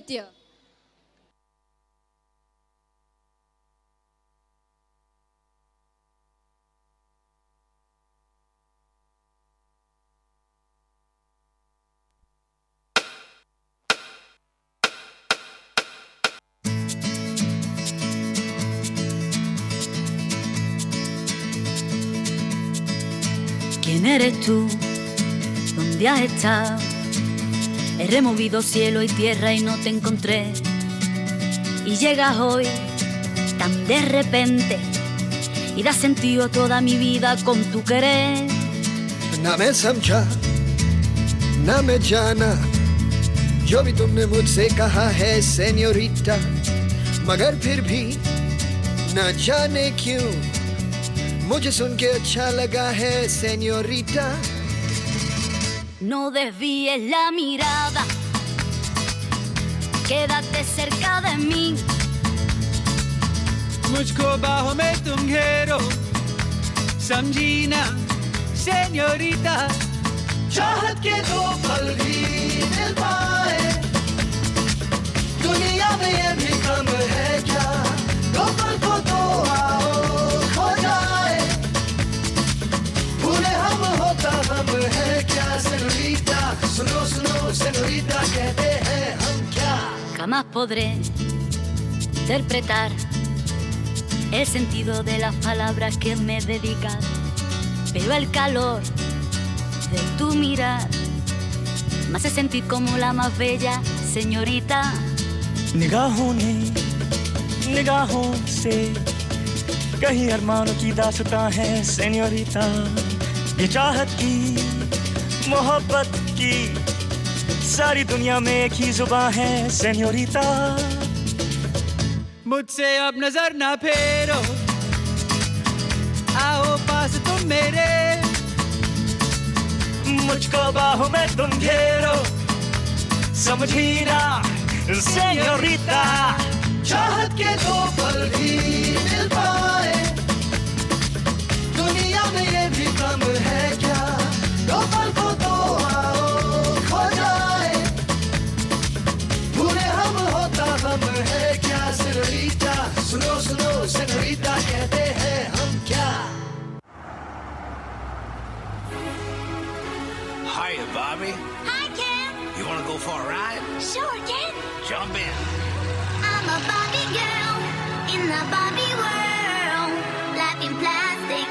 નૃત્ય. ¿Quién eres tú? ¿Dónde has estado? He removido cielo y tierra y no te encontré. Y llegas hoy tan de repente y das sentido a toda mi vida con tu querer. ना मैं समझा ना मैं जाना जो भी तुमने मुझसे कहा है सेन्योरिटा, मगर फिर भी न जाने क्यों मुझे सुन के अच्छा लगा है senorita. No desvíes la mirada, quédate cerca de mí. मुझको बाहों में तुम घेरो, समझी ना सेन्योरिटा. चाहत के दो पल भी मिल पाए दुनिया में ये भी कम है क्या, दो पल को तो आओ खो जाए, भूले हम होता हम है क्या सेन्योरिटा. सुनो सुनो सेन्योरिटा कहते हैं हम क्या. Jamás podré interpretar el sentido de las palabras que me dedicas, pero el calor de tu mirar me hace sentir como la más bella señorita. निगाहों ने निगाहों से कहीं अरमानों की दास्तां है सेन्योरिटा. ये चाहत की मोहब्बत की सारी दुनिया में एक ही जुबां है सेन्योरिटा. मुझसे अब नजर ना फेरो, आओ पास तुम मेरे. मुझको बाहों में तुम घेरो, समझी ना सेन्योरिटा. चाहत के दो पल भी मिल पाए दुनिया में ये भी कम है क्या, दो पल को तो आओ खो जाए, भूले हम होता हम है क्या सेन्योरिटा. सुनो सुनो सेन्योरिटा कहते हैं हम क्या. Hiya, Bobby. Hi, Ken. You want to go for a ride? Sure, Ken. Jump in. I'm a Barbie girl in the Barbie world. Life in plastic,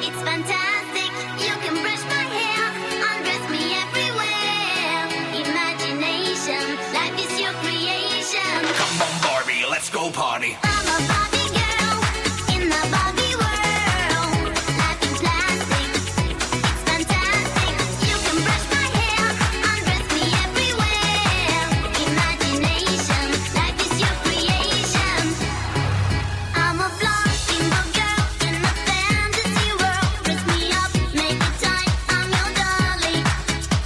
it's fantastic. You can brush my hair, undress me everywhere. Imagination, life is your creation. Come on, Barbie, let's go party. I'm a Barbie girl in the Barbie world. Life in plastic, it's fantastic. You can brush my hair, undress me everywhere. Imagination, life is your creation. I'm a blonde bimbo girl in a fantasy world. Dress me up, make it tight, I'm your dolly.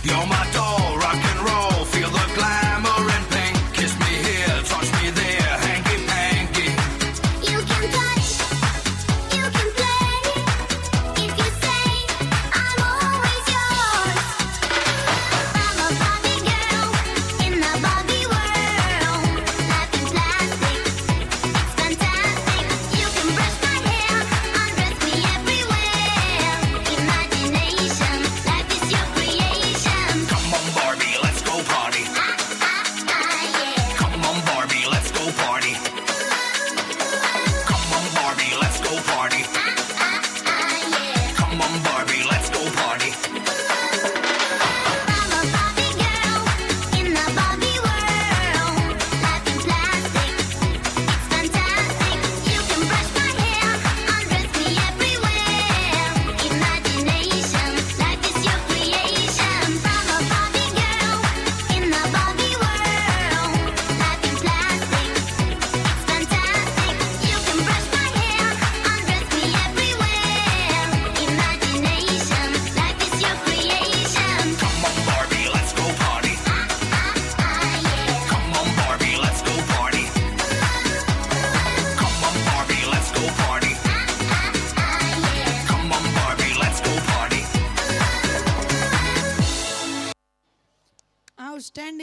You're my doll, rock and roll. Feel the glamour and pink. Kiss me here, touch me there, hanky panky.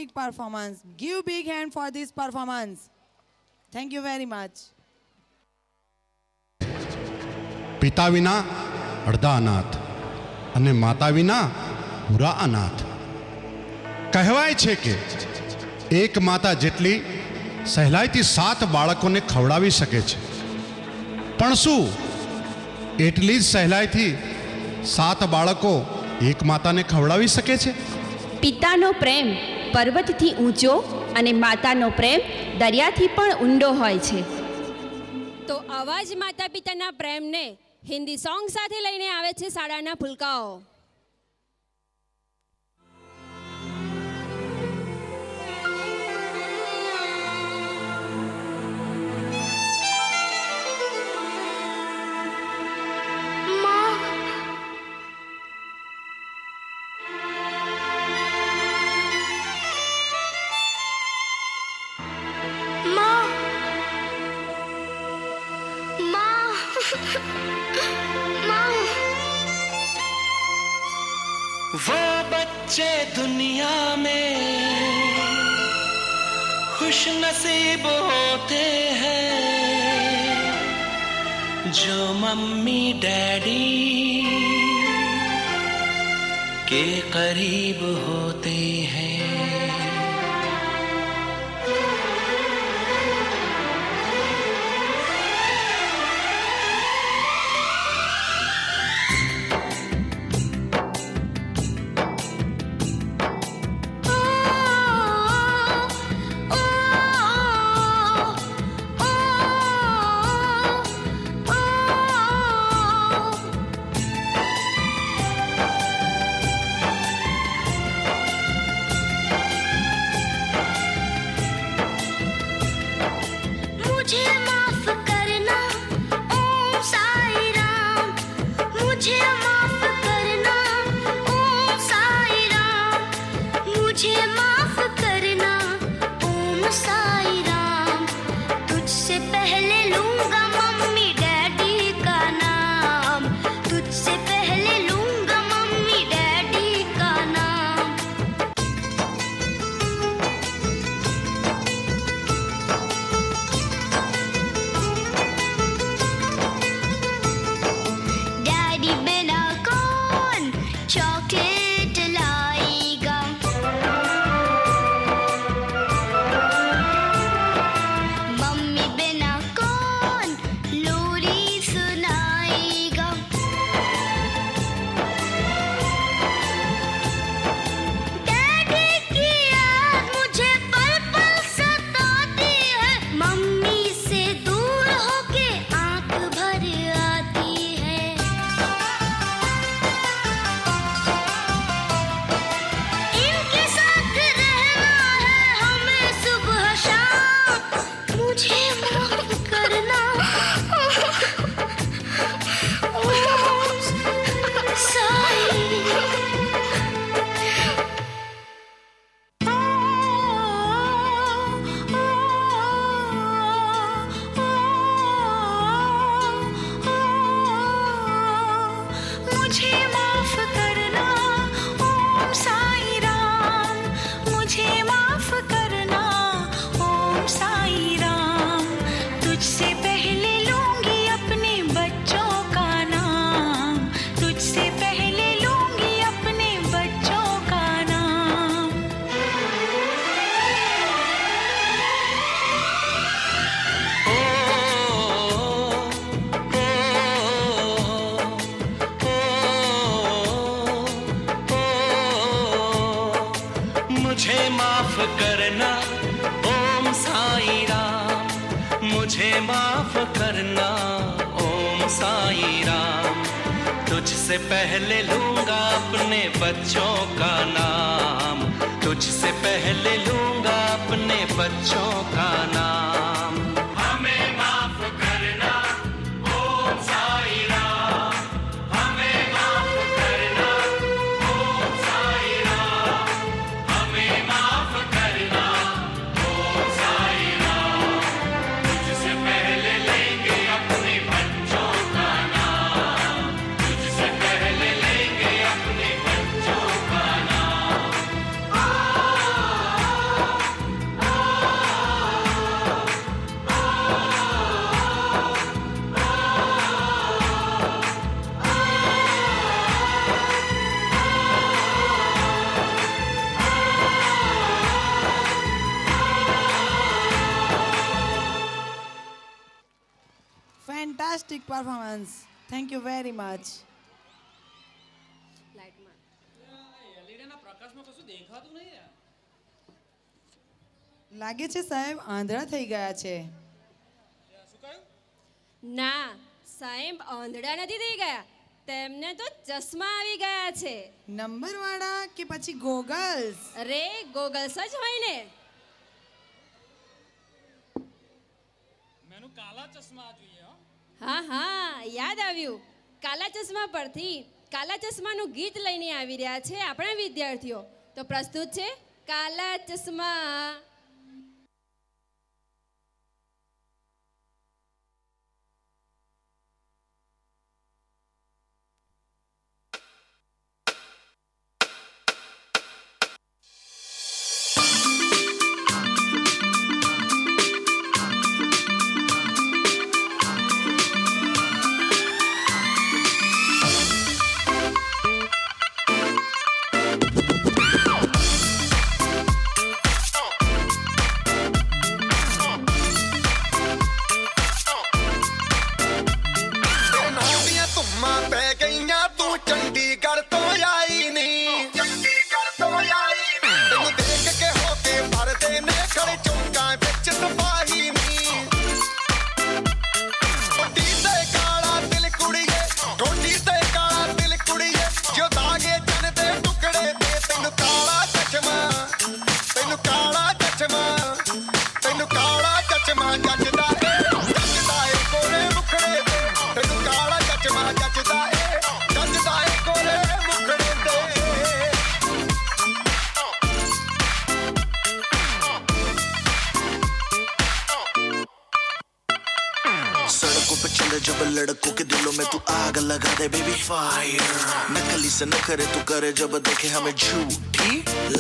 fantastic performance. Give big hand for this performance. Thank you very much. પિતા વિના અડધા અનાથ અને માતા વિના પૂરા અનાથ. કહેવાય છે કે એક માતા જેટલી સહેલાઈથી 7 બાળકોને ખવડાવી શકે છે, પણ શું એટલી જ સહેલાઈથી 7 બાળકો એક માતાને ખવડાવી શકે છે? પિતાનો પ્રેમ પર્વતથી ઊંચો અને માતાનો પ્રેમ દરિયાથી પણ ઊંડો હોય છે. તો આવા જ માતા પિતાના પ્રેમને હિન્દી સોંગ સાથે લઈને આવે છે શાળાના ફુલકાઓ. वो बच्चे दुनिया में खुश नसीब होते हैं जो मम्मी डैडी के करीब होते हैं. माफ करना ओम साईं राम, तुझसे पहले लूंगा अपने बच्चों का नाम, तुझसे पहले लूंगा अपने बच्चों का नाम. हमें माफ करना ओम साईं राम, हमें माफ करना ओम साईं राम, हमें माफ करना ओम साईं राम, तुझसे पहले लेंगे अपने बच्चों का नाम, तुझसे पहले लेंगे अपने बच्चों का नाम. Fantastic performance. Thank you very much. લાગે છે સાહેબ આંધળા થઈ ગયા છે. ના સાહેબ આંધળા નથી થઈ ગયા, તેમને તો ચશ્મા આવી ગયા છે. નંબરવાળા કે પછી ગોગલ્સ? અરે ગોગલ્સ જ હોય ને. હા હા યાદ આવ્યું. કાલા ચશ્મા પરથી કાલા ચશ્માનું ગીત લઈને આવી રહ્યા છે આપણા વિદ્યાર્થીઓ. તો પ્રસ્તુત છે કાલા ચશ્મા. जब लड़कों के दिलों में तू आग लगा दे बेबी फायर, नकली से न करे तू करे जब देखे हमें झूठी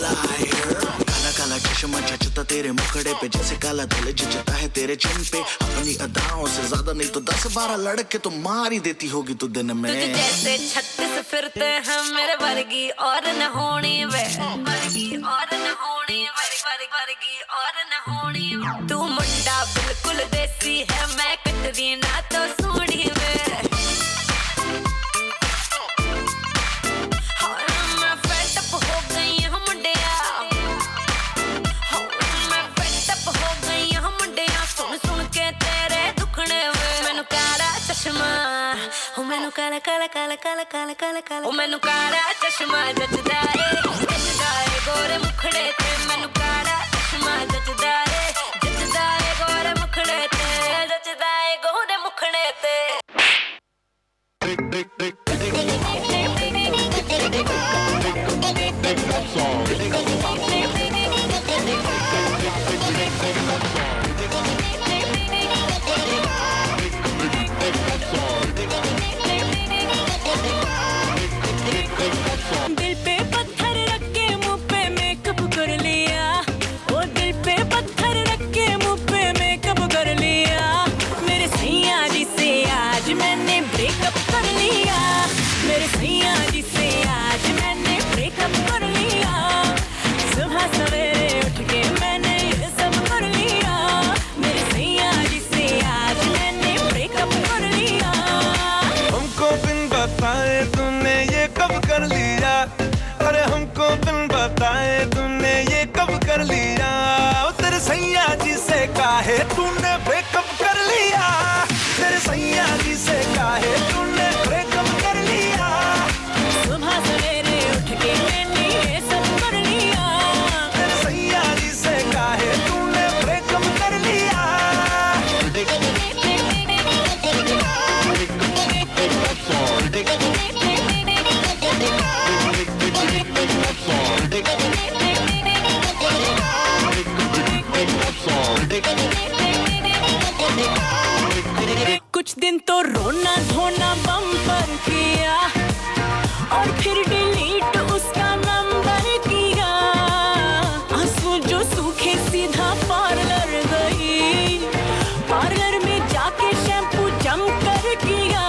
लायर. काला काला चश्मा जचता तेरे मुखड़े पे जैसे काला दिल जचता है तेरे चिन पे. अपनी अदाओं से ज्यादा नहीं तो 10-12 लड़के तो मार ही देती होगी तू दिन में. तुझे जैसे 36 फिरते हैं मेरे वर्गी और न होनी वे, वर्गी और न होनी वर्गी और न होनी. तू मुंडा बिल्कुल देसी है, मैं कटरीना तो सूढ़ी वे. मैं फेड अप हो गई हूँ मुंडिया, मैं फेड अप हो गई हूँ मुंडिया. सुन सुन के तेरे दुखने वे. मैनू काला चश्मा, हो मैनू काला काला काला काला काला काला काला, हो मैनू काला चश्मा जचदा है गोरे मुखड़े ते. मैनू काला चश्मा जचदा है गोरे मुखड़े ते, जचदा है गोरे मुखड़े ते. दिल पे पत्थर रख के मुंह पे मेकअप कर लिया, ओ दिल पे पत्थर रख के मुंह पे मेकअप कर लिया. मेरे सैया जी से आज मैंने ब्रेकअप कर लिया, मेरे सैया जी से आज मैंने ब्रेकअप कर लिया. सुबह सवेरे उठ के मैंने ये सब कर लिया, मेरे सैया जी से आज मैंने ब्रेकअप कर लिया. हमको बिन बताए तूने ये कब कर लिया, अरे हमको बिन बताए तूने ये कब कर लिया. तेरे सैया जी से काहे तूने ब्रेकअप कर लिया, तेरे सैया जी से काहे तूने ब्रेकअप कर लिया. सुबह सवेरे उठ के मैंने ये सब कर लिया, तेरे सैया जी से काहे तूने ब्रेकअप कर लिया. कुछ दिन तो रोना धोना बम्पर किया और फिर डिलीट उसका नंबर किया. आंसू जो सूखे सीधा पार्लर गई, पार्लर में जाके शैम्पू जम कर किया.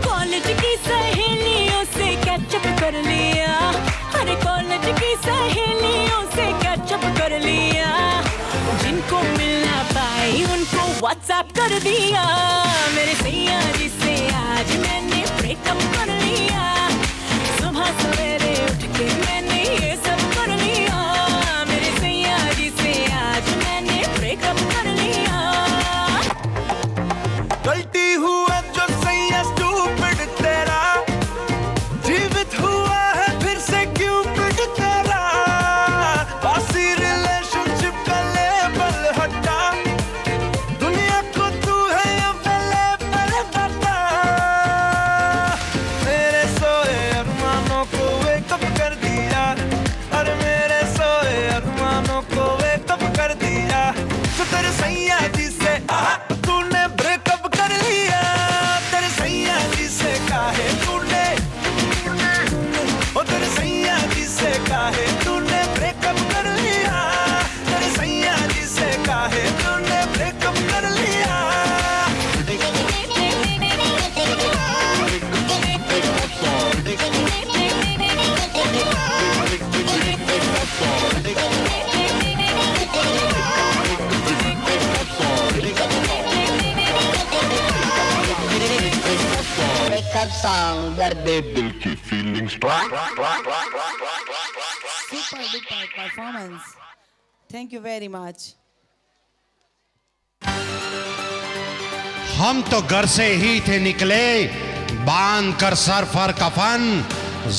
कॉलेज की सहेलियों से कैचअप कर लिया, अरे कॉलेज की सहेलियों से कैचअप कर लिया. जिनको मिलना पाई उनको व्हाट्सएप कर दिया। मेरे सैया जी से आज मैंने ब्रेकअप कर लिया। सुबह सवेरे उठ के मैंने ये सब कर लिया। मेरे सैया जी से आज मैंने ब्रेकअप कर लिया। गलती हुआ जो सैया स्टूपिड तेरा, जीवित हुआ है फिर से क्यूपिड तेरा। बासी रिलेशनशिप का लेबल हटा, दुनिया को तू है अवेलेबल बता। मेरे सोए अरमानों को वेकअप कर दिया। अरे मेरे सोए अरमानों को वेकअप कर दिया। तो तेरे सैया जी से तूने ब्रेकअप कर लिया। तेरे सैया जी से काहे तूने, ओ तेरे सैया जी से काहे तूने ब्रेकअप कर लिया। तेरे सैया जी से काहे तूने ब्रेकअप कर लिया। ब्रेकअप सॉन्ग दर्द दिल की feelings. Super duper performance. Thank you very much. हम तो घर से ही थे निकले, बांध कर सर पर कफन,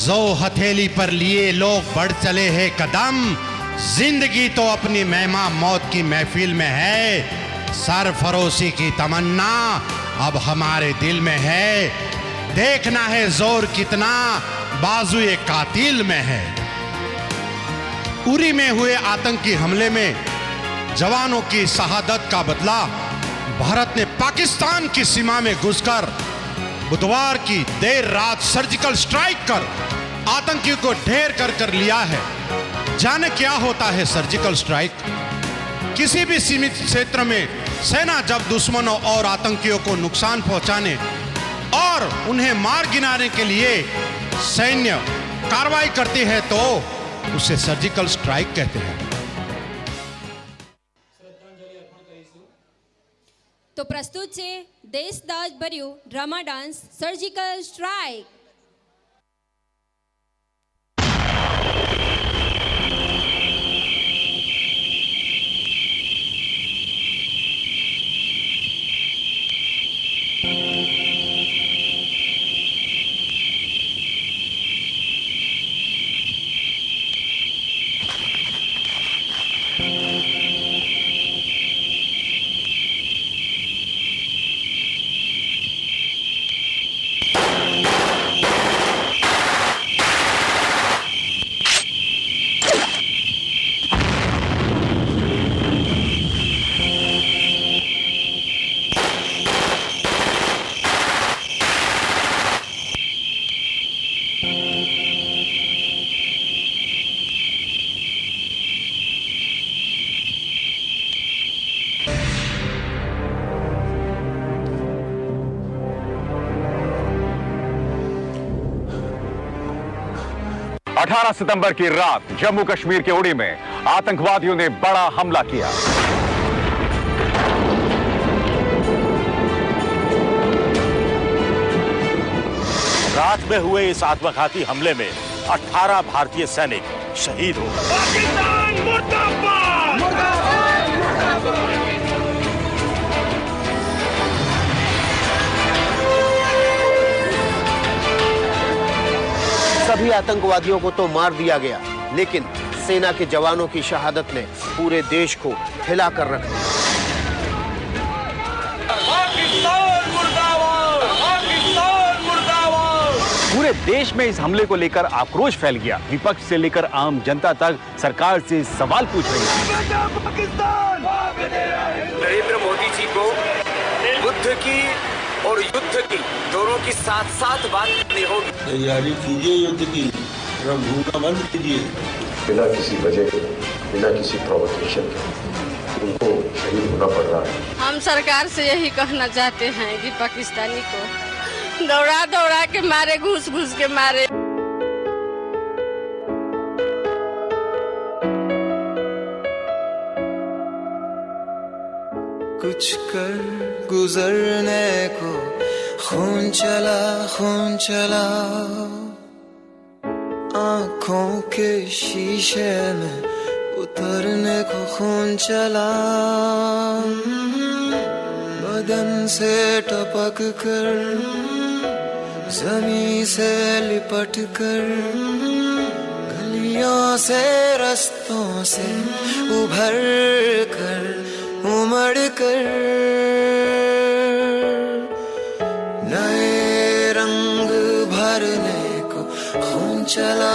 जो हथेली पर लिए लोग बढ़ चले हैं कदम। जिंदगी तो अपनी मेहमा मौत की महफिल में है, सरफरोशी की तमन्ना अब हमारे दिल में है। देखना है जोर कितना बाजुए कातिल में है। उरी में हुए आतंकी हमले में जवानों की शहादत का बदला भारत ने पाकिस्तान की सीमा में घुसकर बुधवार की देर रात सर्जिकल स्ट्राइक कर आतंकियों को ढेर कर लिया है। जाने क्या होता है सर्जिकल स्ट्राइक? किसी भी सीमित क्षेत्र में सेना जब दुश्मनों और आतंकियों को नुकसान पहुंचाने और उन्हें मार गिराने के लिए सैन्य कार्रवाई करती है तो उसे सर्जिकल स्ट्राइक कहते हैं। તો પ્રસ્તુત છે દેશદાજ ભર્યું ડ્રામા ડાન્સ સર્જિકલ સ્ટ્રાઇક। सितंबर की रात जम्मू कश्मीर के उड़ी में आतंकवादियों ने बड़ा हमला किया। रात में हुए इस आत्मघाती हमले में 18 भारतीय सैनिक शहीद हो गए। पाकिस्तान मुर्दाबाद! मुर्दाबाद! सभी आतंकवादियों को तो मार दिया गया, लेकिन सेना के जवानों की शहादत ने पूरे देश को हिला कर रख दिया। पाकिस्तान मुर्दाबाद! पाकिस्तान मुर्दाबाद! पूरे देश में इस हमले को लेकर आक्रोश फैल गया। विपक्ष से लेकर आम जनता तक सरकार से सवाल पूछ रही है। पाकिस्तान! नरेंद्र मोदी जी को बुद्ध की और युद्ध की दोनों की साथ साथ बात करनी होगी। तैयारी कीजिए युद्ध की, रणभूमि बंद कीजिए। बिना किसी वजह के, बिना किसी प्रोवोकेशन के उनको शहीद होना पड़ रहा है। हम सरकार से यही कहना चाहते हैं कि पाकिस्तानी को दौड़ा दौड़ा के मारे, घुस घुस के मारे। कुछ कर गुजरने को खून चला आंखों के शीशे में उतरने को खून चला बदन से टपक कर जमीन से लिपट कर गलियों से रस्तों से उभर कर उमड़ कर नए रंग भरने को खून चला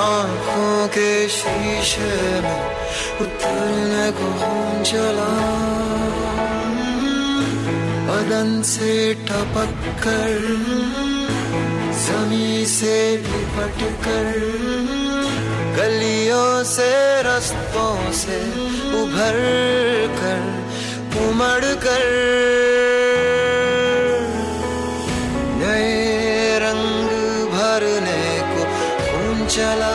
आंखों के शीशे में उतरने को खून चला बदन से टपक कर जमीन से लिपट कर गलियों से रस्तों से उभर कर उमड़ कर नए रंग भरने को खून चला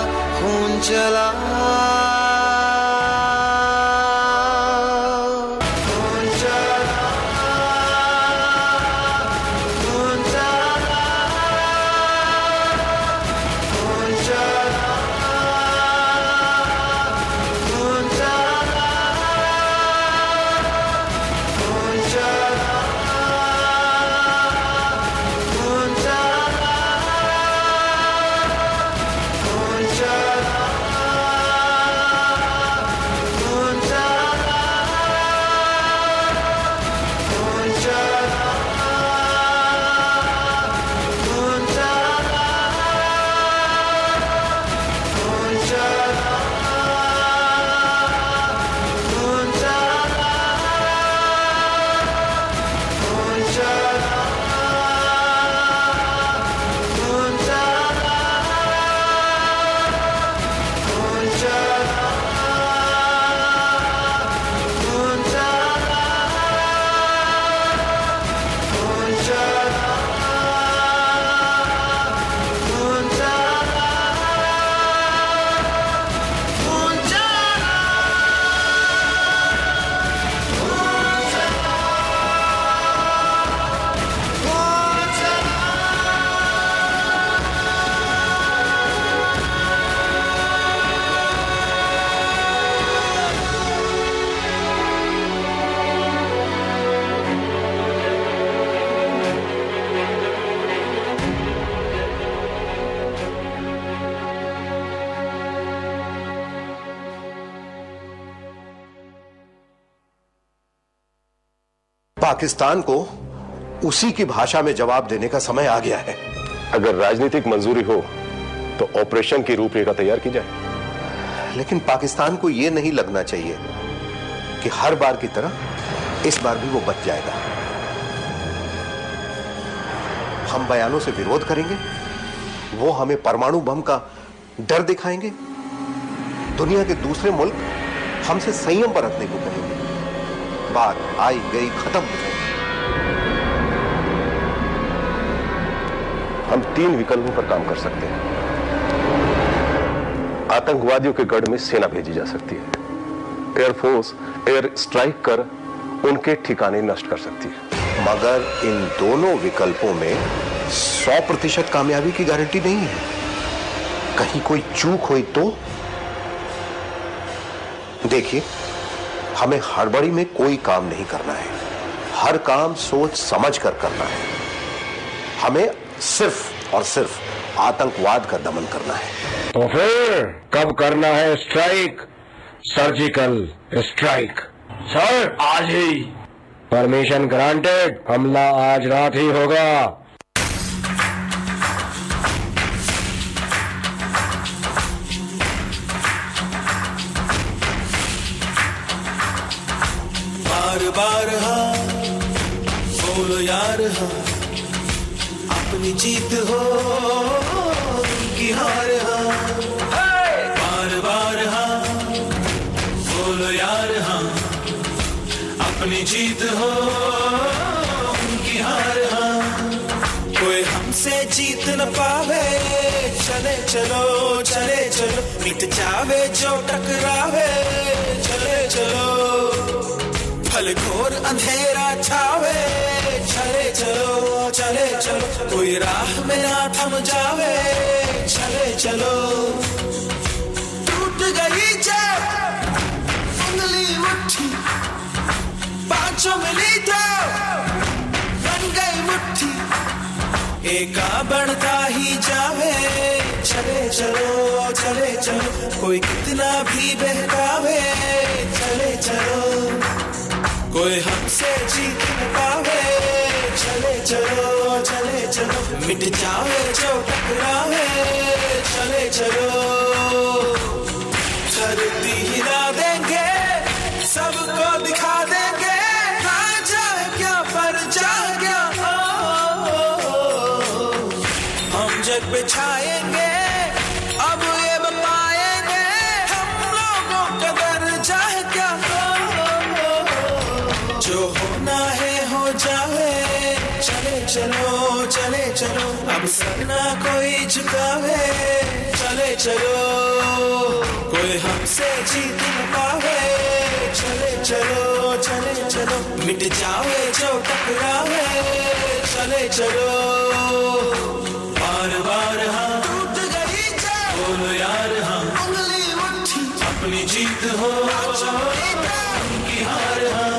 पाकिस्तान को उसी की भाषा में जवाब देने का समय आ गया है। अगर राजनीतिक मंजूरी हो तो ऑपरेशन की रूपरेखा तैयार की जाए। लेकिन पाकिस्तान को यह नहीं लगना चाहिए कि हर बार की तरह इस बार भी वो बच जाएगा। हम बयानों से विरोध करेंगे, वो हमें परमाणु बम का डर दिखाएंगे, दुनिया के दूसरे मुल्क हमसे संयम बरतने को कहेंगे। बात आई गई खत्म हो जाएगी। हम 3 विकल्पों पर काम कर सकते हैं। आतंकवादियों के गढ़ में सेना भेजी जा सकती है। एयरफोर्स एयर स्ट्राइक कर उनके ठिकाने नष्ट कर सकती है। मगर इन दोनों विकल्पों में 100% कामयाबी की गारंटी नहीं है। कहीं कोई चूक हुई तो देखिए, हमें हड़बड़ी में कोई काम नहीं करना है। हर काम सोच समझ कर करना है। हमें सिर्फ और सिर्फ आतंकवाद का दमन करना है। तो फिर कब करना है स्ट्राइक? Surgical strike. सर आज ही। Permission granted. हमला आज रात ही होगा। बार बार हाँ बोलो यार हाँ, अपनी जीत हो उनकी हार हाँ। बार बार हाँ बोलो यार हाँ, अपनी जीत हो उनकी हार हाँ। कोई हमसे जीत न पावे, चले चलो चले चलो, मिट जावे जो टकरावे, चले चलो। भले घोर अंधेरा छावे, चले चलो चले चलो, कोई राह में ना थम जावे, चले चलो। टूट गई जब उंगली मुट्ठी, पांचों मिली तो बन गई मुट्ठी, एका बढ़ता ही जावे, चले चलो चले चलो, कोई कितना भी बहकावे, चले चलो। कोई हमसे जीत न पावे, चले चलो चले चलो, मिट जावे जो टकरावे, चले चलो। धरती हिला देंगे, सबको दिखा देंगे, हाँ जाए क्या पर जाए क्या, हम जग पे छाएंगे, अब ये बताएंगे, हम लोगों का दर्जा है क्या, जो होना है हो जाए, चले चलो चले चलो, अब सर ना कोई झुकावे, चले चलो। कोई हमसे जीत न पावे, चले चलो चले चलो, मिट जावे जो टकरावे, चले चलो। बार बार हाँ टूट गई बोलो यार हाँ, उंगली मुट्ठी अपनी जीत हो उनकी हार हाँ।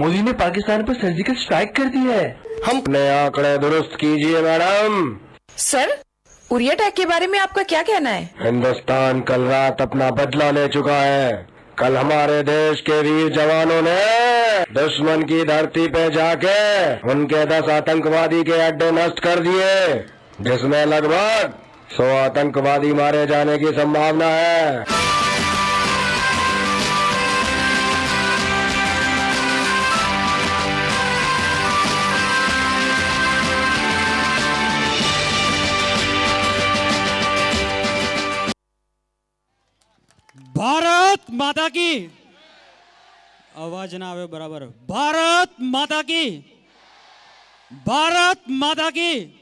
मोदी ने पाकिस्तान पर सर्जिकल स्ट्राइक कर दी है। हम अपने आंकड़े दुरुस्त कीजिए मैडम। सर, उरी अटैक के बारे में आपका क्या कहना है? हिंदुस्तान कल रात अपना बदला ले चुका है। कल हमारे देश के वीर जवानों ने दुश्मन की धरती पे जाके उनके 10 आतंकवादी के अड्डे नष्ट कर दिए, जिसमें लगभग 100 आतंकवादी मारे जाने की संभावना है। भारत माता की आवाज ना आवे बराबर। भारत माता की, भारत माता की।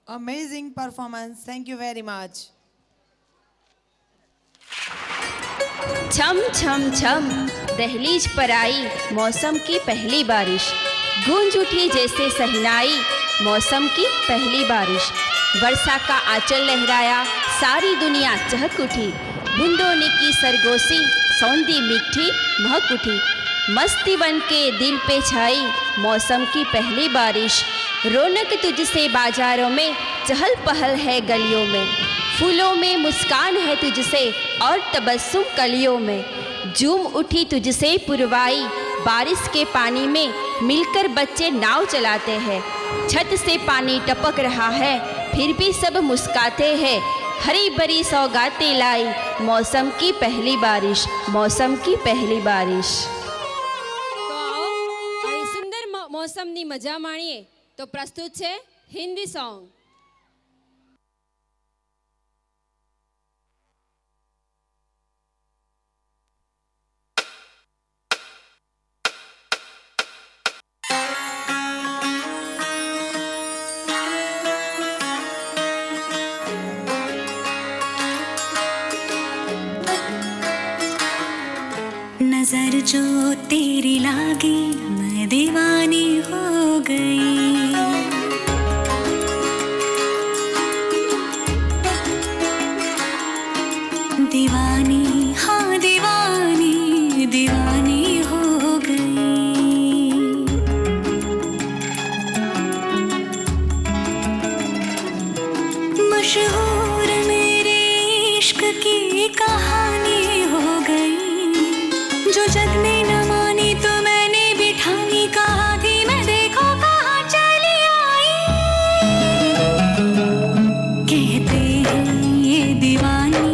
Amazing performance. Thank you very much. छम छम छम दहलीज पर आई मौसम की पहली बारिश, गूंज उठी जैसे सहनाई मौसम की पहली बारिश। वर्षा का आंचल लहराया, सारी दुनिया चहक उठी, बूंदों ने की सरगोशी, सौंधी मीठी महक उठी। मस्ती बन के दिल पे छाई मौसम की पहली बारिश। रौनक तुझसे बाजारों में, चहल पहल है गलियों में, फूलों में मुस्कान है तुझसे और तबस्सुम कलियों में। झूम उठी तुझसे पुरवाई, बारिश के पानी में मिलकर बच्चे नाव चलाते हैं। छत से पानी टपक रहा है, फिर भी सब मुस्काते हैं। हरी भरी सौगातें लाई मौसम की पहली बारिश, मौसम की पहली बारिश। तो आओ आ सुंदर मौसमनी मजा माणीए। तो प्रस्तुत है हिंदी सॉन्ग। नजर जो तेरी लागी मैं दीवानी हो गई। दीवानी हाँ दीवानी, दीवानी हो गई। मशहूर मेरे इश्क की कहानी हो गई। जो जग ने न मानी तो मैंने भी ठानी, कहा थी मैं देखो कहाँ चली आई। कहते हैं ये दीवानी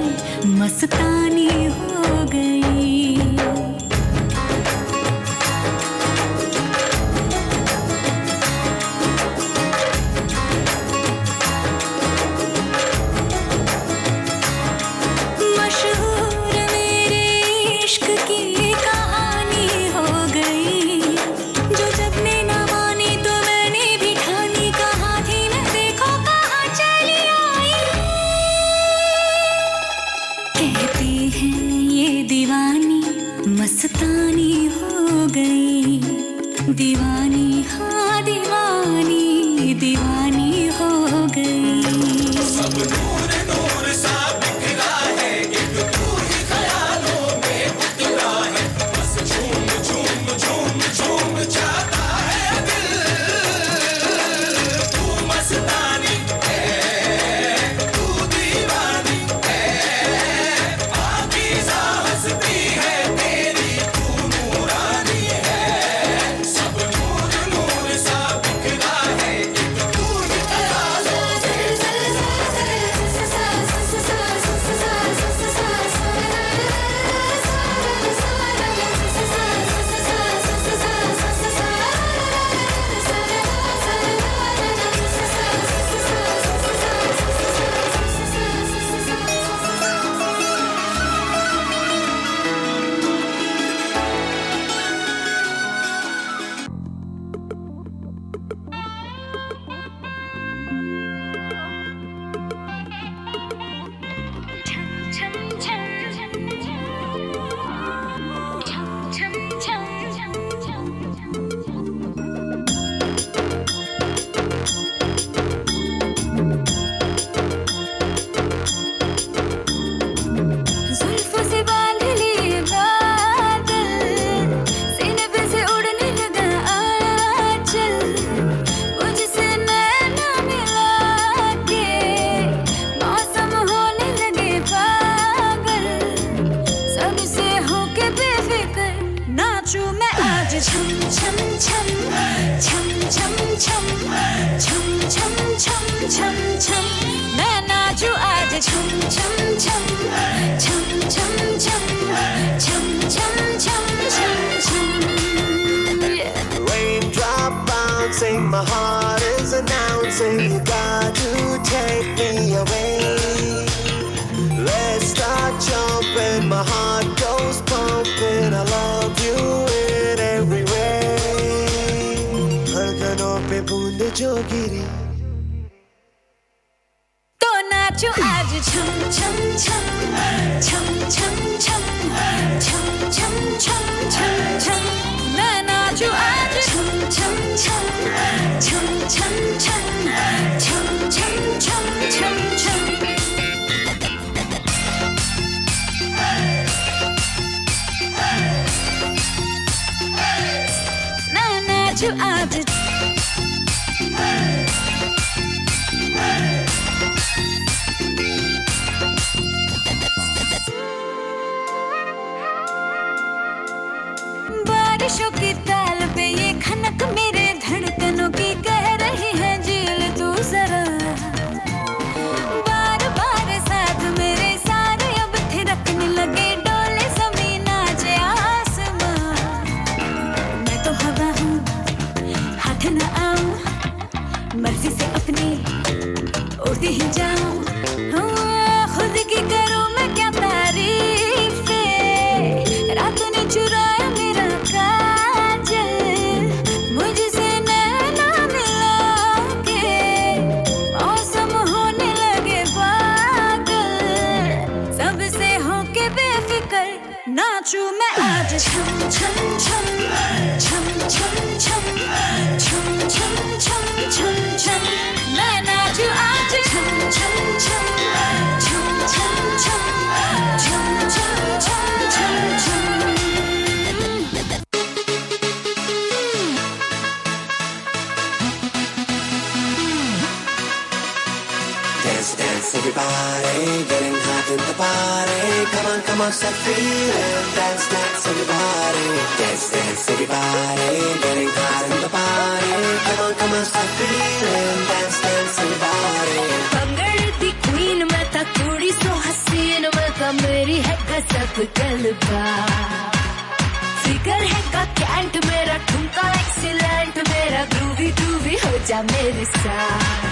मस्तानी हो गई। मशहूर मेरे इश्क की कहानी हो गई। जो जब ने न मानी तो मैंने भी ठानी, कहा थी मैं देखो कहाँ चली आई। कहते हैं ये दीवानी मस्तानी हो गई। दीवानी हाँ दीवानी, दीवानी हो गई। सब नूर नूर सा बिखरा है, एक तू ही ख्यालों में उतरा है। बस झूम झूम झूम झूम जाता है दिल। तू मस्तानी है, तू दीवानी है, पाकीज़ा हस्ती है तेरी, तू नूरानी है। सब नूर नूर सा बिखरा है, एक तू ही ख्यालों जुल्फों से बांध लिए बादल, सीने पे से उड़ने लगा आंचल। मुझसे नैना मिला के मौसम होने लगे पागल। सबसे होके बेफिक्र नाचूं मैं आज छम छम छम छम छम छम छम छम छम छम छम। मैं नाचूं आज छम छम छम छम छम छम छम छम छम छम छम। Raindrop bouncing, my heart is announcing, you got to take me away. Let's start jumping, my heart छम छम छम छम छम छम छम छम छम मैं नाचू आज छम छम छम छम छम छम छम छम छम छम छम मैं नाचू आज बारिशों की ताल पे ये खनक मेरे धड़कनों की कह रही है झील तू जरा बार बार साथ मेरे सारे अब थिरकने लगे डोले जमीन नाचे आसमां मैं तो हवा हूँ हाथ न आऊं मर्जी से अपनी उड़ती ही जाऊं खुद की करूं मैं क्या तारीफ रात ने चुराया मेरा काजल मुझसे नैना मिला के मौसम होने लगे पागल सबसे होके बेफिक्र नाचूं मैं आज छम छम छम छम छम छम छम छम छम छम छम मैं नाचूं आज छम छम छम छम छम छम छम छम छम छम छम Dance, dance, everybody, getting hot in the party. Come on, start feeling. Dance, dance, everybody. Dance, dance, everybody, getting hot in the party. Come on, start feeling. Dance, dance, everybody. पंगड़ the queen मैं था कुड़ी सो हसीन मैं था मेरी है गजब गलबा फिगर है का कैंट मेरा ठुमका एक्सीलेंट मेरा ग्रूवी ग्रूवी हो जा मेरे साथ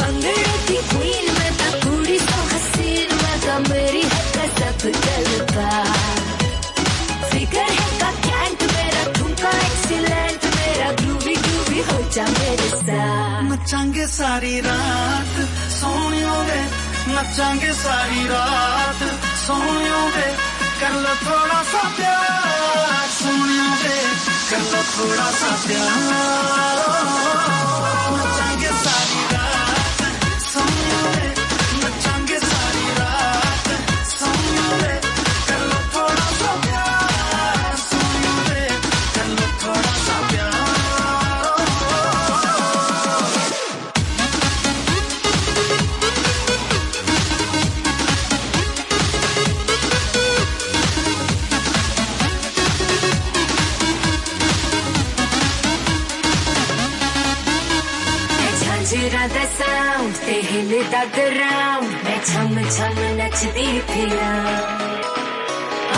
पंगड़ दी क्वीन मैं था कुड़ी सो हसीन मैं था मेरी है गजब गलबा फिगर है का कैंट मेरा ठुमका एक्सीलेंट मेरा ग्रूवी ग्रूवी हो जा मेरे साथ नचांगे सारी रात सोनियों वे नचांगे सारी रात सोनियों वे कर लो थोड़ा सा प्यार सोनियों वे कर लो थोड़ा सा प्यार नचांगे सारी रात सोनियों वे नचांगे सारी रात सोनियों वे कर लो थोड़ा सा प्यार सोनियों वे कर लो थोड़ा सा प्यार झंझरा दा साउंड ते हिलदा ग्राउंड मैं छम छम नचदी फिरा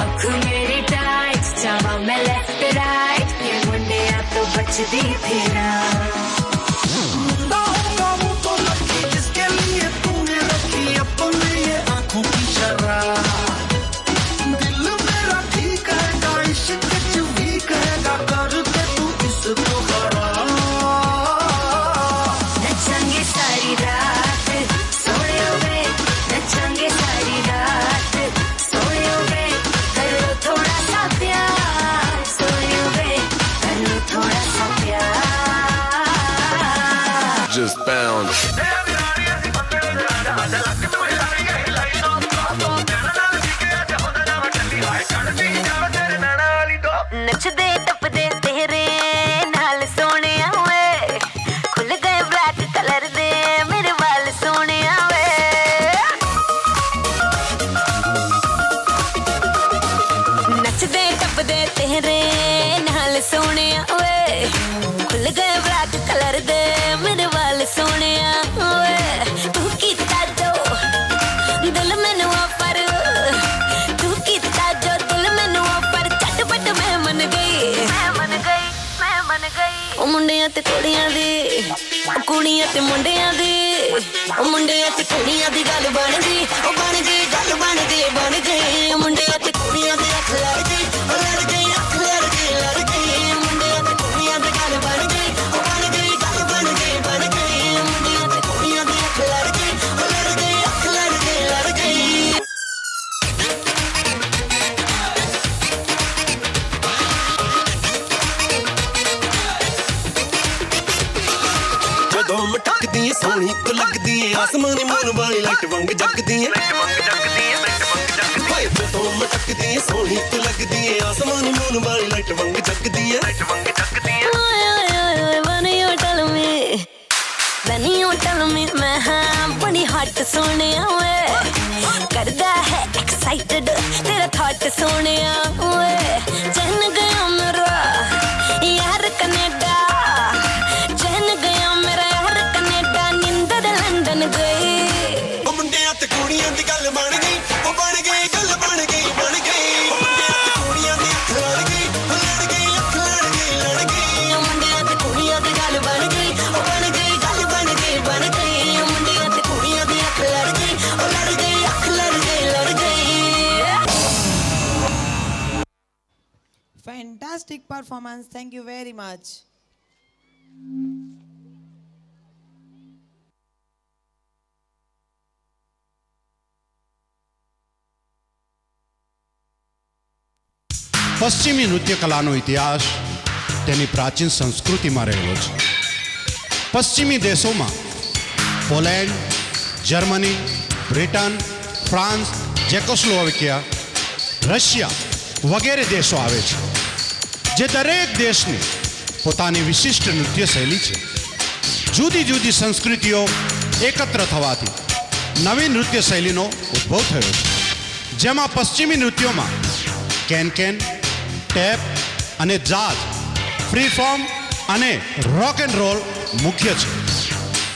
अख मेरी टाइट चावा मैं लेफ्ट राइट ये मुंडिया तो बचदी फिरा तो लगी जिसके लिए तूने रखी अपने ये आंखों की शराब दिल मेरा ठीक है इश्क भी कहेगा कर दे तू इसको खराब नचेंगे सारी रात सोयोगे नचेंगे सारी रात सोयोगे कर लो थोड़ा सा प्यार सोयोगे कर लो थोड़ा सा प्यार Just bounce. नचदे टपदे तेरे नाल सोनिया वे खुल गए ब्लैक कलर दे मेरे वाल सोनिया वे नचदे टपदे तेरे नाल सोनिया वे खुल गए ब्लैक कलर दे मेरे वाल सोनिया वे तू कीता जो दिल मैनू पर तू कीता जो दिल मैनू पर झटपट मैं मन गई ओ मुंडियां ते कुड़ियां दी कुड़ियां ते मुंडियां दी ओ मुंडियां ते कुड़ियां दी गल बन गई ओ बन गई गल बन गई मुंडियां ते कुड़ियां दी अख लड़ गई ओ लड़ गई अख लड़ गई मुंडियां ते कुड़ियां दी गल बन गई ओ बन गई गल बन गई मुंडियां ते कुड़ियां दी अख लड़ गई ओ लड़ गई अख लड़ गई आसमानी मून वाली लाइट वंग जगदी है भाई तो मटकदी है सोनी तू लगदी है आसमानी मून वाली लाइट वंग जगदी है मैं हाँ बड़ी हॉट सोने करदा है एक्साइटेड तेरा थॉट सोने चहन गया मेरा यार कनेडा चहन गया मेरा यार कनेडा निंदर लंदन गई मुंडिया ते कुड़ियां दी गल बन गई वो बन गई गल बन गई मुंडिया ते कुड़ियां दी अख लड़ गई अख लड़ गई मुंडिया ते कुड़ियां दी गल बन गई वो बन गई गल बन गई मुंडिया ते कुड़ियां दी अख लड़ गई अख लड़ गई Fantastic performance. Thank you very much. પશ્ચિમી નૃત્ય કલાનો ઇતિહાસ તેની પ્રાચીન સંસ્કૃતિમાં રહેલો છે. પશ્ચિમી દેશોમાં Poland, Germany, Britain, France, Czechoslovakia, Russia વગેરે દેશો આવે છે. જે દરેક દેશની પોતાની વિશિષ્ટ નૃત્ય શૈલી છે. જુદી જુદી સંસ્કૃતિઓ એકત્ર થવાથી નવી નૃત્ય શૈલીનો ઉદ્ભવ થયો છે. જેમાં પશ્ચિમી નૃત્યોમાં કેન-કેન, ટેપ અને જાઝ, ફ્રી ફોર્મ અને રોક એન્ડ રોલ મુખ્ય છે.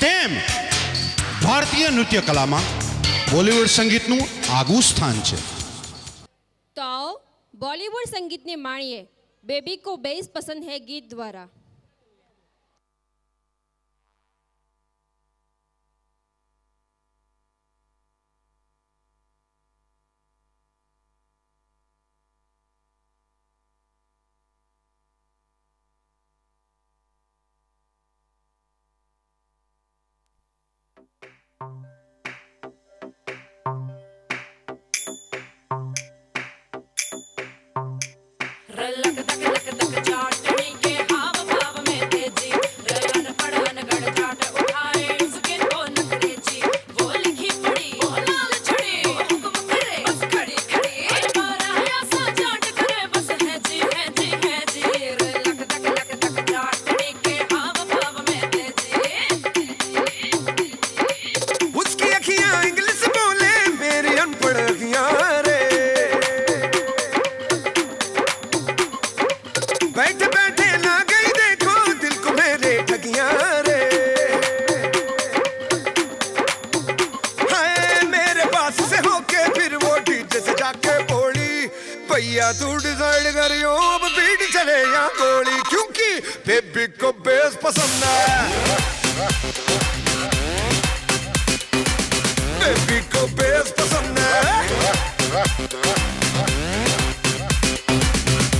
તેમ ભારતીય નૃત્ય કલામાં બોલિવૂડ સંગીતનું આગવું સ્થાન છે. तो आओ बॉलीवुड संगीत ने माणिए बेबी को बेस पसंद है गीत द्वारा. भैया तू डिसाइड करियो अब बीट चले या गोली क्योंकि बेबी को बेस पसंद है बेबी को बेस पसंद है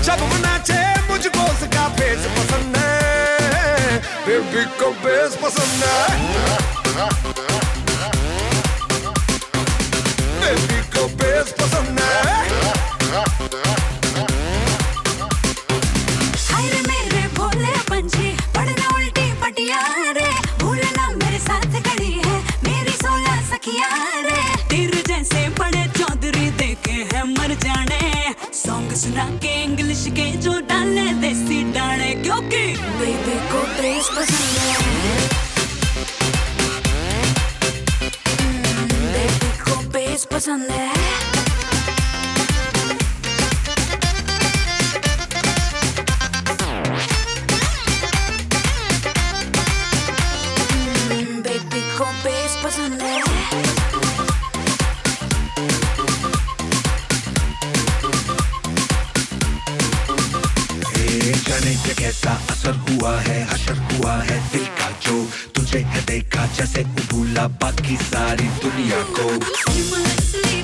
जब वो नाचे मुझको उसका बेस पसंद है बेबी को बेस पसंद है बेबी को बेस पसंद है हाय रे मेरे भोले पंछी पढ़ना उल्टी पटिया रे भूलना मेरे साथ खड़ी है मेरी 16 सखिया रे तेरे जैसे बड़े चौधरी देखे हैं मर जाने सॉन्ग सुना के इंग्लिश के जो डाले देसी डाले क्योंकि बेबी को बेस पसंद है बेबी को बेस पसंद है पसंद है जाने के कैसा असर हुआ है हशर हुआ है दिल का जो तुझे है देखा जैसे भूला बाकी सारी दुनिया को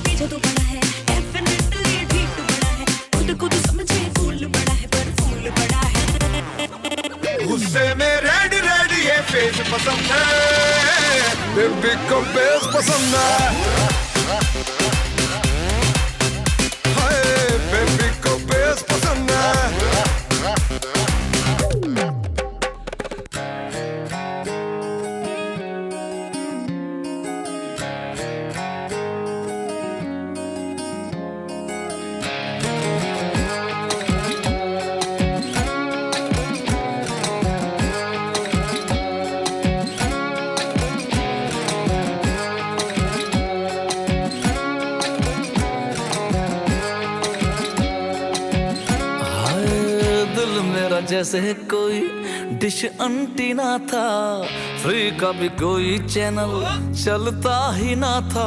पीछे तो बड़ा है डेफिनेटली ठीक तो बड़ा है खुद को तो समझे फूल बड़ा है पर फूल बड़ा है गुस्से में रेड रेड ये फेस पसंद है बेबी को बेस पसंद है हाय बेबी को बेस पसंद है दिल मेरा जैसे कोई डिश अंटीना था, फ्री का भी कोई चैनल चलता ही ना था,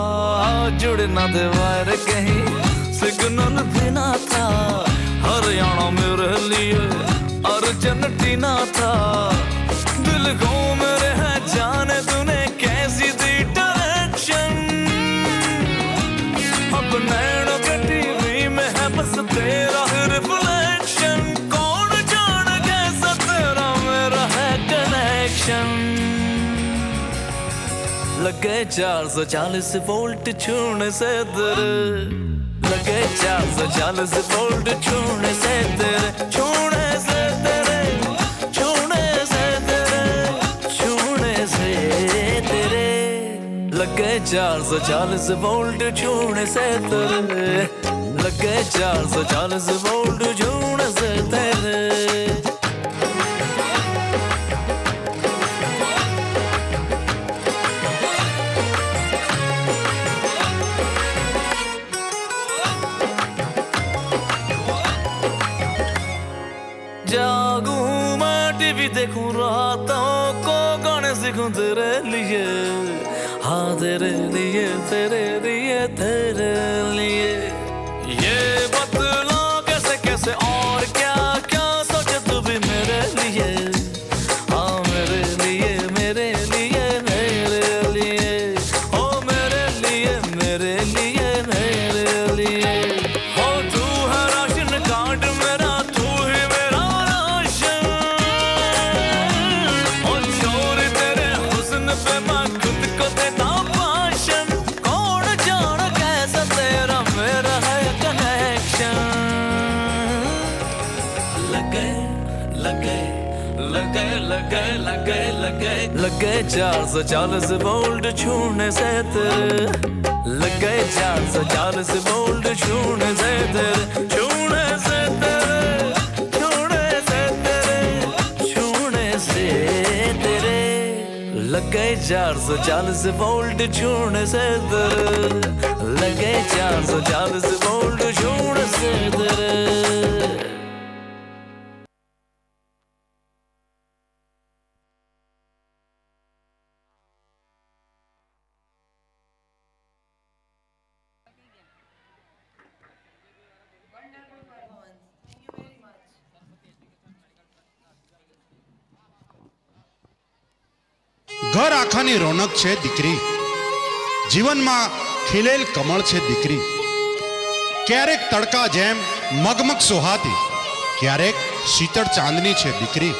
जुड़ ना दे वायर कहीं सिग्नल भी ना था, हरियाणा मेरे लिए अर्जेंटीना था, दिल को मेरे है जाने तूने कैसी दी डायरेक्शन, अब नैनों के टीवी में है बस तेरा रिफ्लेक्शन, कौन जाने कैसा तेरा मेरा है कनेक्शन, लगे 440 वोल्ट छूने से तेरे, लगे 440 वोल्ट छूने से तेरे, छूने से तेरे, छूने से तेरे, छूने से तेरे, लगे 440 वोल्ट छूने से तेरे, लगे 440 वोल्ट छूने से तेरे। जागूं मैं टीवी देखूं रातों को गाने सीखूं तेरे लिए, हाँ तेरे लिए तेरे लिए तेरे लिए, ये बतला कैसे कैसे और क्या क्या सोचे तू भी मेरे लिए, हाँ मेरे लिए मेरे लिए मेरे लिए, ओ मेरे लिए मेरे लिए मेरे लिए, ओ तू है राशन कार्ड मेरा, तू ही मेरा राशन, ओ चोरी तेरे हुस्न पे मैं खुद को देता भाषण, कौन जाने कैसा तेरा मेरा है कनेक्शन, लगे लगे लगे लगे लगे लगे लगे 440 वोल्ट छूने से तेरे, लगे 440 वोल्ट छूने से तेरे, छूने से तेरे, छूने से तेरे, छूने से तेरे, लगे 440 वोल्ट छूने से तेरे, लगे 440 वोल्ट छूने से तेरे। ઘર આખાની રોનક છે દીકરી, જીવનમાં ખીલેલ કમળ છે દીકરી, ક્યારેક તડકા જેમ મગમગ સુહાતી, ક્યારેક શીતળ ચાંદની છે દીકરી,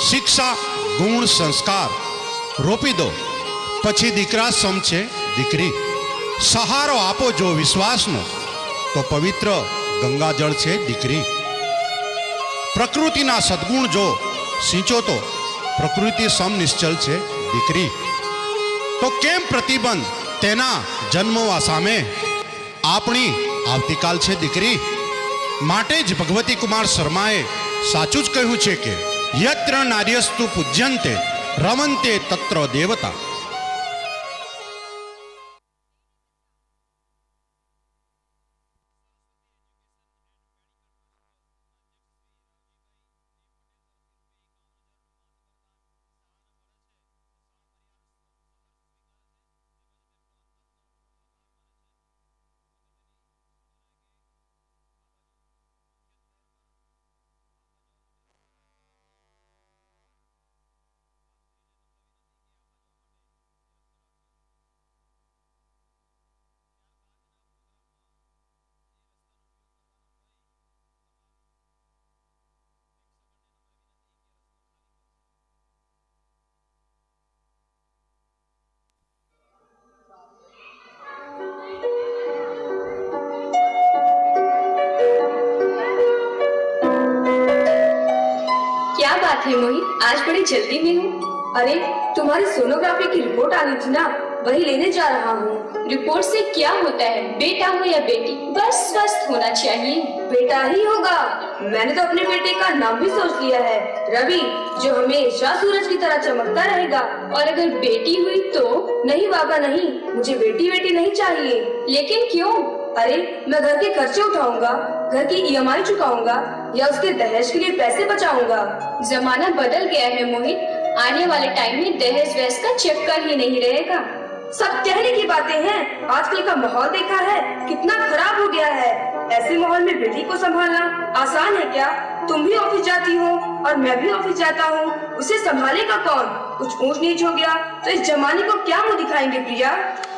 શિક્ષા ગુણ સંસ્કાર રોપી દો પછી દીકરા સમ છે દીકરી, સહારો આપો જો વિશ્વાસનો તો પવિત્ર ગંગાજળ છે દીકરી, પ્રકૃતિના સદગુણ જો સિંચો તો પ્રકૃતિ સમ નિશ્ચલ છે દીકરી, તો કેમ પ્રતિબંધ તેના જન્મવા સામે, આપણી આવતીકાલ છે દીકરી, માટે જ ભગવતી કુમાર શર્માએ સાચું જ કહ્યું છે કે યત્ર નાર્યસ્તુ પૂજ્યંતે રમંતે તત્ર દેવતા। बात है मोहित, आज बड़ी जल्दी में हूँ। अरे तुम्हारी सोनोग्राफी की रिपोर्ट आ गई थी ना, वही लेने जा रहा हूँ। रिपोर्ट से क्या होता है, बेटा हो या बेटी, बस स्वस्थ होना चाहिए। बेटा ही होगा, मैंने तो अपने बेटे का नाम भी सोच लिया है, रवि, जो हमेशा सूरज की तरह चमकता रहेगा। और अगर बेटी हुई तो? नहीं बाबा नहीं, मुझे बेटी बेटी नहीं चाहिए। लेकिन क्यों? अरे मैं घर के खर्चे उठाऊंगा, घर की EMI चुकाऊंगा, या उसके दहेज के लिए पैसे बचाऊंगा? जमाना बदल गया है मोहित, आने वाले टाइम में दहेज वहज का चक्कर ही नहीं रहेगा। सब कहने की बातें हैं, आजकल का माहौल देखा है कितना खराब हो गया है। ऐसे माहौल में बेटी को संभालना आसान है क्या? तुम भी ऑफिस जाती हो और मैं भी ऑफिस जाता हूँ, उसे संभालेगा कौन? कुछ ऊंच नीच हो गया तो इस जमाने को क्या मुँह दिखाएंगे प्रिया?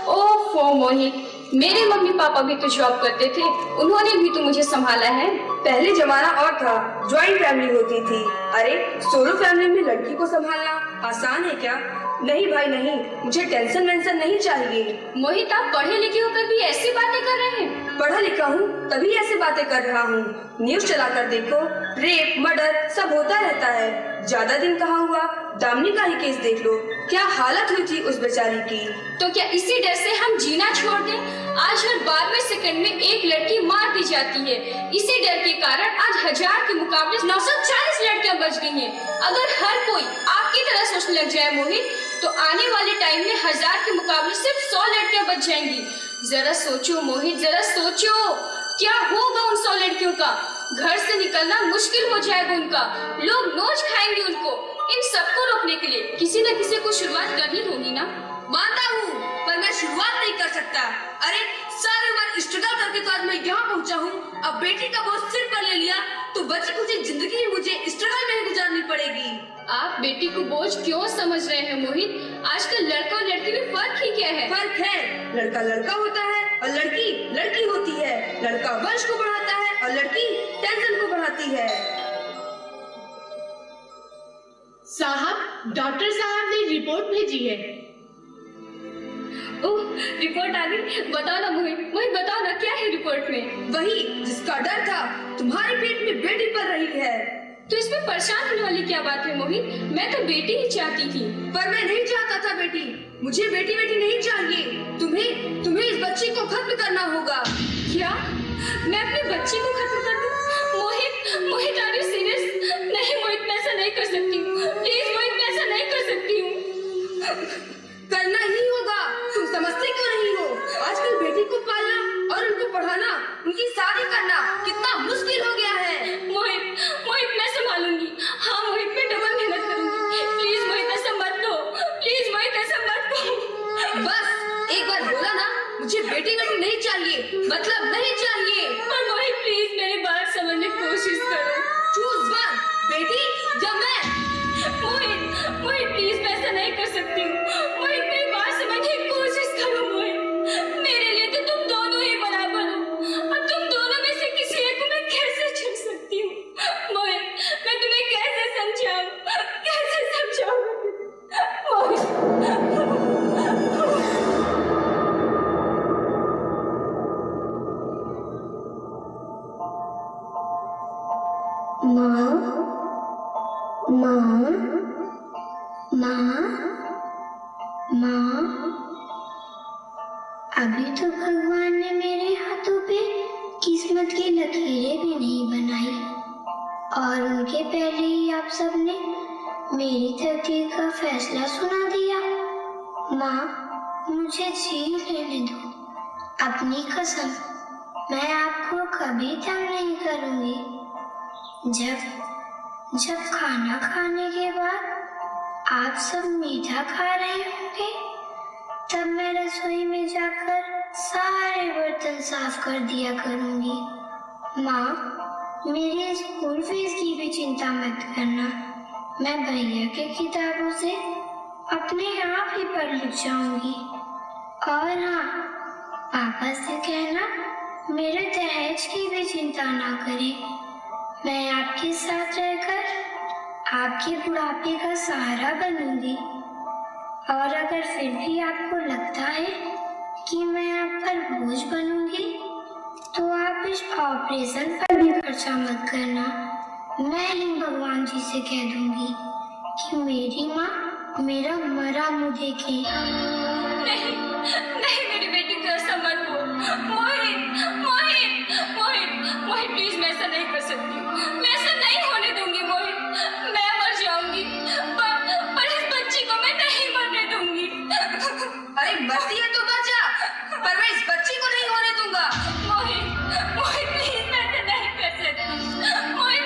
ओफो मोहित, मेरे मम्मी पापा भी तो जॉब करते थे, उन्होंने भी तो मुझे संभाला है। पहले जमाना और था, ज्वाइंट फैमिली होती थी। अरे सोलो फैमिली में लड़की को संभालना आसान है क्या? नहीं भाई नहीं, मुझे टेंशन वेंशन नहीं चाहिए। मोहित, आप पढ़े लिखे होकर भी ऐसी बातें कर रहे हैं? पढ़ा लिखा हूँ तभी ऐसी बातें कर रहा हूँ। न्यूज चलाकर देखो, रेप मर्डर सब होता रहता है। ज्यादा दिन कहाँ हुआ, दामिनी का ही केस देख लो, क्या हालत हुई थी उस बेचारी की। तो क्या इसी डर से हम जीना छोड़ दें? आज हर 12वें सेकंड में एक लड़की मार दी जाती है। इसी डर के कारण आज 1000 के मुकाबले 940 लड़कियां बच गई हैं। अगर हर कोई आपकी तरह सोचने लग जाए मोहित, तो आने वाले टाइम में 1000 के मुकाबले सिर्फ 100 लड़कियां बच जाएंगी। जरा सोचो मोहित, जरा सोचो, क्या होगा उन 100 लड़कियों का? घर से निकलना मुश्किल हो जाएगा उनका, लोग नोच खाएंगे उनको। इन सबको रोकने के लिए किसी न किसी को शुरुआत करनी होगी ना। मानता हूँ, पर मैं शुरुआत नहीं कर सकता। अरे सारी उम्र स्ट्रगल करके तो आज मैं यहाँ पहुँचा हूँ। अब बेटी का बोझ सिर पर ले लिया तो बची कुछ जिंदगी मुझे स्ट्रगल में ही गुजारनी पड़ेगी। आप बेटी को बोझ क्यों समझ रहे हैं मोहित? आजकल लड़का और लड़की में फर्क ही क्या है? फर्क है, लड़का लड़का होता है और लड़की लड़की होती है। लड़का वंश को बढ़ाता है और लड़की टेंशन को बढ़ाती है। साहब, डॉक्टर साहब ने रिपोर्ट भेजी है। ओह, रिपोर्ट आ गई। बताओ ना मोहित, बताओ ना क्या है रिपोर्ट में? वही जिसका डर था, तुम्हारे पेट में बेटी पल रही है। तो इसमें परेशान होने वाली क्या बात है मोहित? मैं तो बेटी ही चाहती थी। पर मैं नहीं चाहता था बेटी, मुझे बेटी नहीं चाहिए। तुम्हें इस बच्ची को खत्म करना होगा। क्या मैं अपने बच्ची को खत्म कर दूं? मोहित आर यू सीरियस? नहीं मोहित, मैं ऐसा नहीं कर सकती हूँ। प्लीज मोहित, मैं ऐसा नहीं कर सकती हूँ। करना ही होगा, तुम समझते क्यों नहीं हो? आजकल बेटी को पालना और उनको पढ़ाना, उनकी शादी करना कितना मुश्किल हो गया है। मोहित मैं संभालूंगी। हाँ मोहित, मैं डबल मेहनत करूंगी। प्लीज मोहित ऐसा मत दो, प्लीज मोहित ऐसा मत दो। बस एक बार बोला ना, मुझे बेटी नहीं चाहिए, मतलब नहीं चाहिए। पर मोहित प्लीज मेरी बात समझने की कोशिश करो। चूज वन, बेटी या मैं। मोहित प्लीज मैं ऐसा नहीं कर सकती हूँ। मोहित मेरी बात समझने की कोशिश करो। मोहित मेरे लिए तो तुम दोनों ही बराबर हो, अब तुम दोनों में से किसी एक को मैं कैसे चुन सकती हूँ? मोहित मैं तुम्हें कैसे समझाऊं? माँ, अभी तो भगवान ने मेरे हाथों पे किस्मत की लकीरें भी नहीं बनाई और उनके पहले ही आप सबने मेरी तकदीर का फैसला सुना दिया। माँ, मुझे जी लेने दो, अपनी कसम मैं आपको कभी तंग नहीं करूँगी। जब खाना खाने के बाद आप सब मीठा खा रहे होंगे, तब मैं रसोई में जाकर सारे बर्तन साफ कर दिया करूँगी। माँ, मेरी स्कूल फीस की भी चिंता मत करना, मैं भैया के किताबों से अपने आप ही पढ़ लिख जाऊँगी। और हाँ, पापा से कहना मेरे दहेज की भी चिंता ना करें, मैं आपके साथ रहकर आपके बुढ़ापे का सहारा बनूंगी। और अगर फिर भी आपको लगता है कि मैं आप पर बोझ बनूंगी, तो आप इस ऑपरेशन पर भी खर्चा मत करना। मैं ही भगवान जी से कह दूंगी कि मेरी माँ मेरा मरा मुँह देखे। नहीं, मेरी बेटी को ऐसा मत बोल। मोहित प्लीज, मैं ऐसा नहीं कर सकती, मैं ऐसा नहीं होने दूंगी। मोहित, मैं मर जाऊंगी, पर इस बच्ची को मैं नहीं मरने दूंगी। अरे मरती है तो मर जा, पर मैं इस बच्ची को नहीं होने दूंगा। मोहित प्लीज, मैं ऐसा नहीं कर सकती। मोहित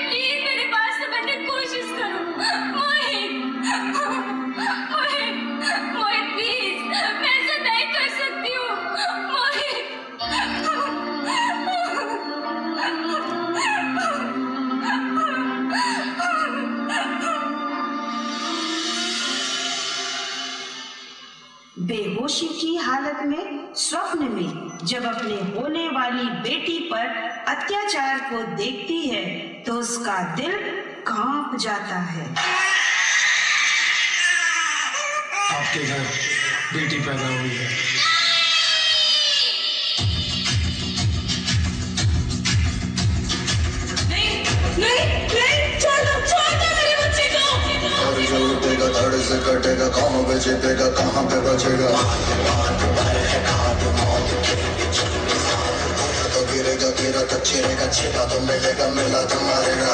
बेहोशी की हालत में स्वप्न में जब अपने होने वाली बेटी पर अत्याचार को देखती है तो उसका दिल कांप जाता है। आपके घर बेटी पैदा हुई है। धड़ से कटेगा, कौन बेचेगा, कहाँ पे बचेगा। तो गिरेगा गिरा तो छिरेगा, छिपा तो मिलेगा, मिला तो मारेगा।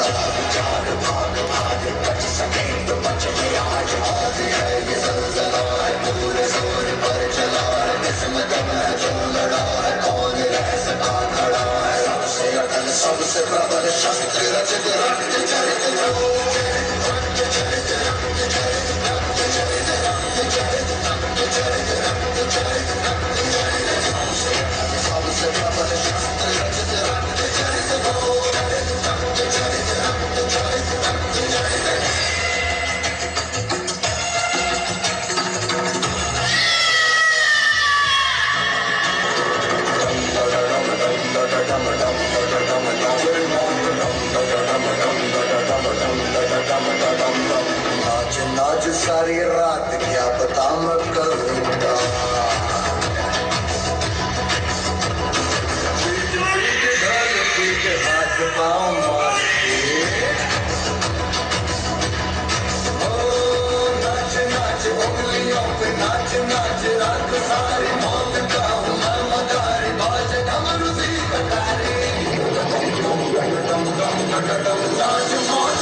भाग भाग बच सके तो बच गया, आज है ये ज़लज़ला है, पूरे जोर पर चला है, इसमें दम है जो लड़ा है, कौन रह सका खड़ा है। सबसे अटल सबसे प्रबल शस्त्र रचित रक्त चरित नाच सारी रात क्या पता मैं करूँगा। हाथ पाँव मार के नाच नाच उंगलियों पे नाच नाच, रात सारी मौत का हूँ मैं मदारी, बाज डमरू सी कटारी, नाच मौत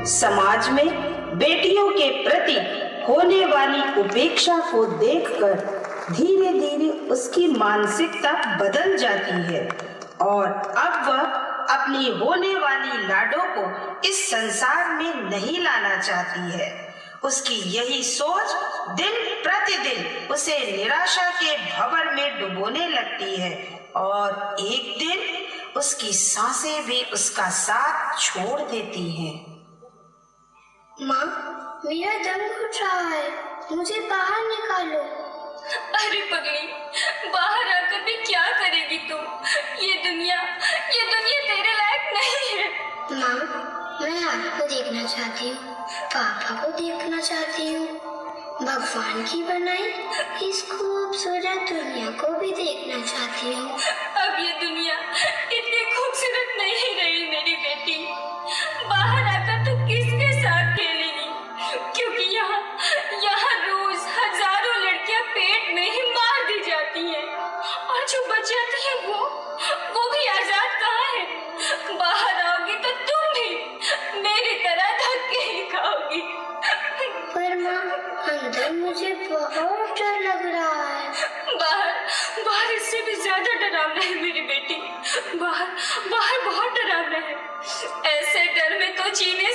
समाज में बेटियों के प्रति होने वाली उपेक्षा को देखकर धीरे धीरे उसकी मानसिकता बदल जाती है और अब वह अपनी होने वाली लाडों को इस संसार में नहीं लाना चाहती है। उसकी यही सोच दिन प्रतिदिन उसे निराशा के भंवर में डुबोने लगती है और एक दिन उसकी सांसें भी उसका साथ छोड़ देती हैं। माँ, मेरा दम घुट रहा है, मुझे बाहर निकालो। अरे पगली, बाहर आकर भी क्या करेगी तुम? ये दुनिया तेरे लायक नहीं है। माँ, मैं आपको देखना चाहती हूँ, पापा को देखना चाहती हूँ, भगवान की बनाई इस खूबसूरत दुनिया को भी देखना चाहती हूँ। अब ये दुनिया इतनी खूबसूरत नहीं रही मेरी बेटी। बाहर आकर तू किसके साथ खेलेगी? क्योंकि यहाँ रोज हजारों लड़कियां पेट में ही मार दी जाती हैं और जो बच जाती है वो भी आजाद कहाँ है? बाहर आओगी तो तुम भी मेरी तरह धक्के ही खाओगी। पर माँ, अंदर मुझे बहुत डर लग रहा है। बाहर इससे भी ज्यादा डरावना है मेरी बेटी। बाहर बहुत डरावना है। ऐसे डर में तो जीने